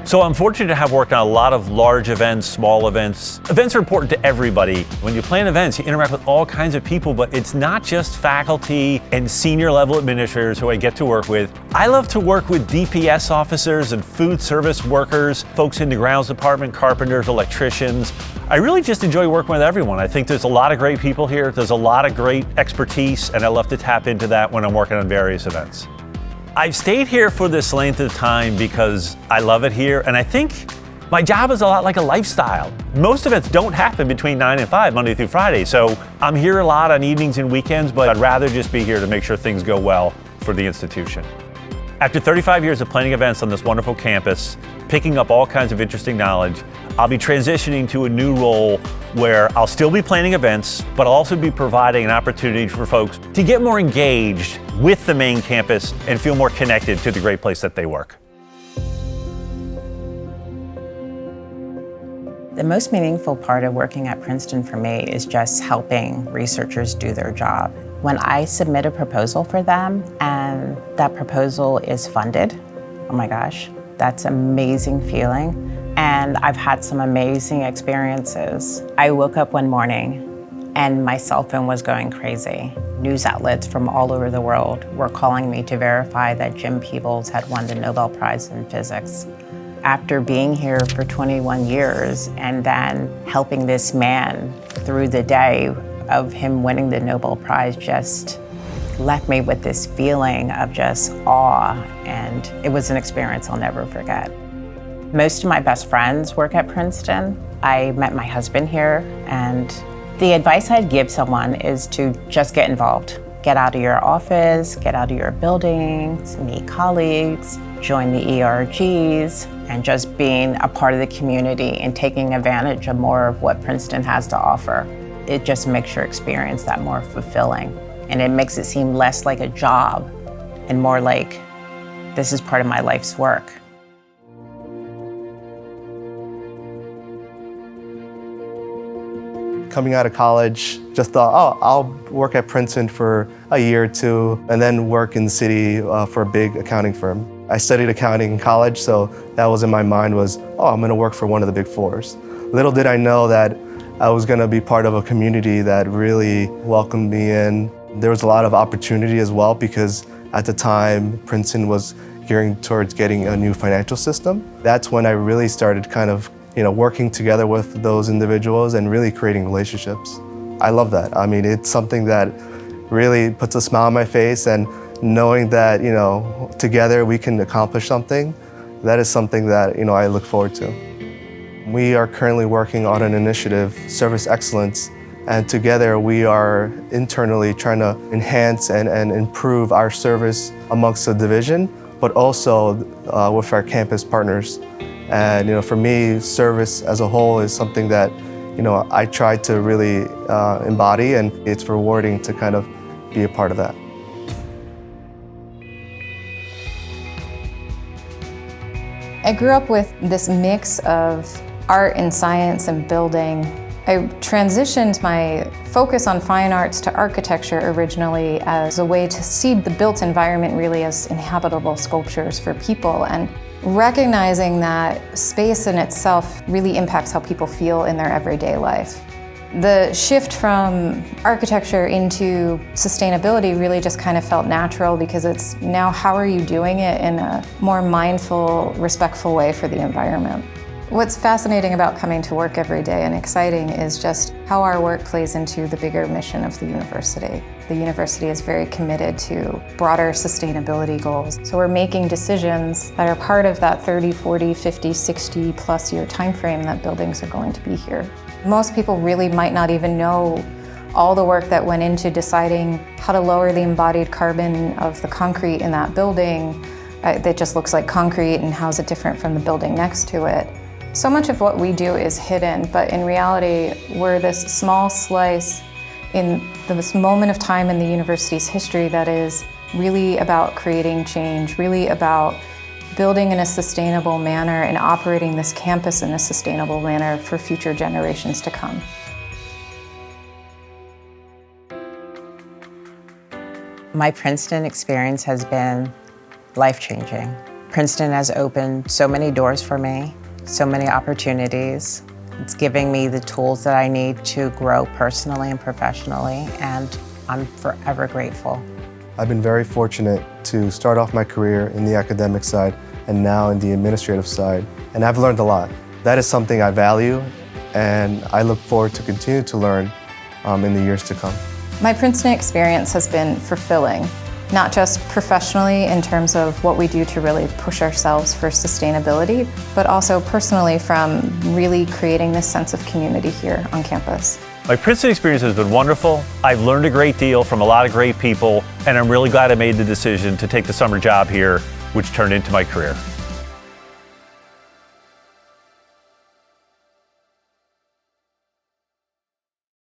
So I'm fortunate to have worked on a lot of large events, small events. Events are important to everybody. When you plan events, you interact with all kinds of people, but it's not just faculty and senior level administrators who I get to work with. I love to work with DPS officers and food service workers, folks in the grounds department, carpenters, electricians. I really just enjoy working with everyone. I think there's a lot of great people here. There's a lot of great expertise, and I love to tap into that when I'm working on various events. I've stayed here for this length of time because I love it here, and I think my job is a lot like a lifestyle. Most events don't happen between 9 and 5, Monday through Friday, so I'm here a lot on evenings and weekends, but I'd rather just be here to make sure things go well for the institution. After 35 years of planning events on this wonderful campus, picking up all kinds of interesting knowledge, I'll be transitioning to a new role where I'll still be planning events, but I'll also be providing an opportunity for folks to get more engaged with the main campus and feel more connected to the great place that they work. The most meaningful part of working at Princeton for me is just helping researchers do their job. When I submit a proposal for them and that proposal is funded, oh my gosh, that's an amazing feeling. And I've had some amazing experiences. I woke up one morning and my cell phone was going crazy. News outlets from all over the world were calling me to verify that Jim Peebles had won the Nobel Prize in Physics. After being here for 21 years and then helping this man through the day of him winning the Nobel Prize just left me with this feeling of just awe, and it was an experience I'll never forget. Most of my best friends work at Princeton. I met my husband here, and the advice I'd give someone is to just get involved. Get out of your office, get out of your buildings, meet colleagues, join the ERGs, and just being a part of the community and taking advantage of more of what Princeton has to offer. It just makes your experience that more fulfilling, and it makes it seem less like a job and more like this is part of my life's work. Coming out of college, just thought, oh, I'll work at Princeton for a year or two and then work in the city for a big accounting firm. I studied accounting in college, so that was in my mind was, oh, I'm gonna work for one of the big fours. Little did I know that I was gonna be part of a community that really welcomed me in. There was a lot of opportunity as well because at the time, Princeton was gearing towards getting a new financial system. That's when I really started kind of working together with those individuals and really creating relationships. I love that. I mean, it's something that really puts a smile on my face, and knowing that, together we can accomplish something, that is something that, I look forward to. We are currently working on an initiative, Service Excellence, and together we are internally trying to enhance and improve our service amongst the division, but also with our campus partners. And for me, service as a whole is something that I try to really embody, and it's rewarding to kind of be a part of that. I grew up with this mix of art and science and building. I transitioned my focus on fine arts to architecture originally as a way to see the built environment really as inhabitable sculptures for people, and recognizing that space in itself really impacts how people feel in their everyday life. The shift from architecture into sustainability really just kind of felt natural because it's now how are you doing it in a more mindful, respectful way for the environment. What's fascinating about coming to work every day and exciting is just how our work plays into the bigger mission of the university. The university is very committed to broader sustainability goals. So we're making decisions that are part of that 30, 40, 50, 60 plus year time frame that buildings are going to be here. Most people really might not even know all the work that went into deciding how to lower the embodied carbon of the concrete in that building that just looks like concrete, and how is it different from the building next to it. So much of what we do is hidden, but in reality, we're this small slice in this moment of time in the university's history that is really about creating change, really about building in a sustainable manner and operating this campus in a sustainable manner for future generations to come. My Princeton experience has been life-changing. Princeton has opened so many doors for me, so many opportunities. It's giving me the tools that I need to grow personally and professionally, and I'm forever grateful. I've been very fortunate to start off my career in the academic side and now in the administrative side, and I've learned a lot. That is something I value, and I look forward to continue to learn in the years to come. My Princeton experience has been fulfilling, not just professionally in terms of what we do to really push ourselves for sustainability, but also personally from really creating this sense of community here on campus. My Princeton experience has been wonderful. I've learned a great deal from a lot of great people, and I'm really glad I made the decision to take the summer job here, which turned into my career.